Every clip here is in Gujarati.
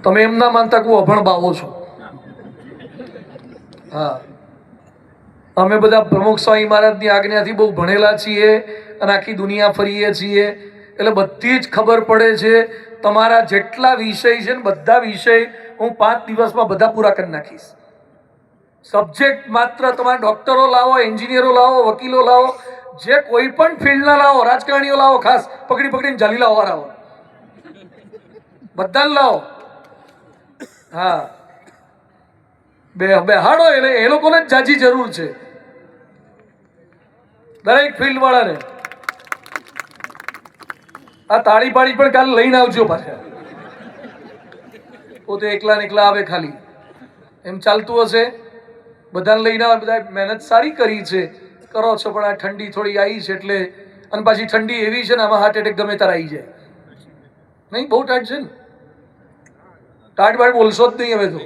તમે એમ ના માનતા કે હું અભણ બાવો છું. હા, અમે બધા પ્રમુખ સ્વામી મહારાજની આજ્ઞાથી બહુ ભણેલા છીએ અને આખી દુનિયા ફરીએ છીએ, એટલે બધી જ ખબર પડે છે. તમારા જેટલા વિષય છે ને બધા વિષય હું 5 દિવસમાં બધા પૂરા કરી નાખીશ. સબ્જેક્ટ માત્ર તમારા ડોક્ટરો લાવો, એન્જિનિયરો લાવો, વકીલો લાવો, જે કોઈ પણ ફિલ્ડના લાવો, રાજકારણીઓ લાવો, ખાસ પકડી પકડીને જાલીલા હોવા લાવો, બધાને લાવો. હા, બેહાડો, એટલે એ લોકોને જ જાજી જરૂર છે, દરેક ફિલ્ડ વાળાને. આ તાળી પાડી પણ કાલે લઈને આવજો પાછા. પોતે એકલા ને એકલા આવે ખાલી, એમ ચાલતું હશે? બધાને લઈને આવે. બધા મહેનત સારી કરી છે, કરો છો, પણ આ ઠંડી થોડી આવી છે એટલે, અને પાછી ઠંડી એવી છે ને આમાં હાર્ટ એટેક ગમે ત્યારે આવી જાય. નહીં, બહુ ટાઈટ છે ને. ટાટ બાટ બોલશો જ નહીં હવે તો.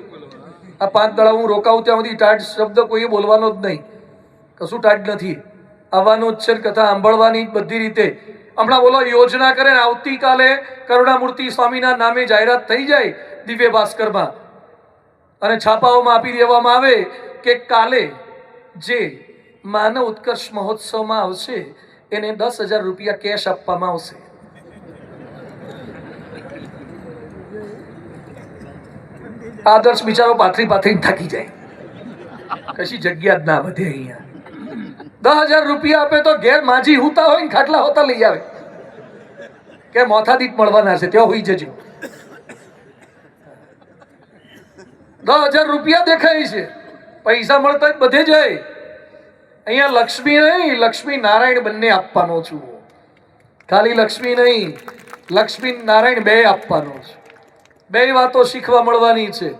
આ 5 દાડા હું રોકાવું ત્યાં સુધી ટાટ શબ્દ કોઈએ બોલવાનો જ નહીં. કશું ટાટ નથી, આવવાનું જ છે. કથા સાંભળવાની બધી રીતે. હમણાં બોલો યોજના કરે ને આવતીકાલે કરુણામૂર્તિ સ્વામીના નામે જાહેરાત થઈ જાય દિવ્ય ભાસ્કરમાં, અને છાપાઓમાં આપી દેવામાં આવે કે કાલે જે માનવ ઉત્કર્ષ મહોત્સવમાં આવશે એને 10,000 રૂપિયા કેશ આપવામાં આવશે. આદર્શ બિચારો પાથરી થાકી જાય, કશી જગ્યા જ ના વધે. અહીંયા 10,000 રૂપિયા આપે તો ઘેર માજી હુતા હોય ને ખાટલા હોતા લઈ આવે કે મોથાદીપ મળવાના છે, ત્યાં હોઈ જજો. 10,000 રૂપિયા દેખાય છે, પૈસા મળતા જ બધે જાય. અહીંયા લક્ષ્મી નહીં, લક્ષ્મી નારાયણ બંને આપવાનો છું. ખાલી લક્ષ્મી નહીં, લક્ષ્મી નારાયણ બે આપવાનો છું. બે વાતો શીખવા મળવાની છે.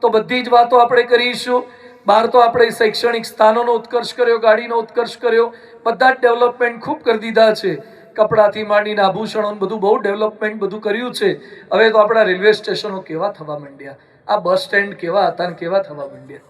તો બધી જ વાતો આપણે કરીશું. બહાર તો આપણે શૈક્ષણિક સ્થાનોનો ઉત્કર્ષ કર્યો, ગાડીનો ઉત્કર્ષ કર્યો, બધા જ ડેવલપમેન્ટ ખૂબ કરી દીધા છે. કપડાથી માંડીને આભૂષણો બધું બહુ ડેવલપમેન્ટ બધું કર્યું છે. હવે તો આપણા રેલવે સ્ટેશનો કેવા થવા માંડ્યા, આ બસ સ્ટેન્ડ કેવા હતા ને કેવા થવા માંડ્યા.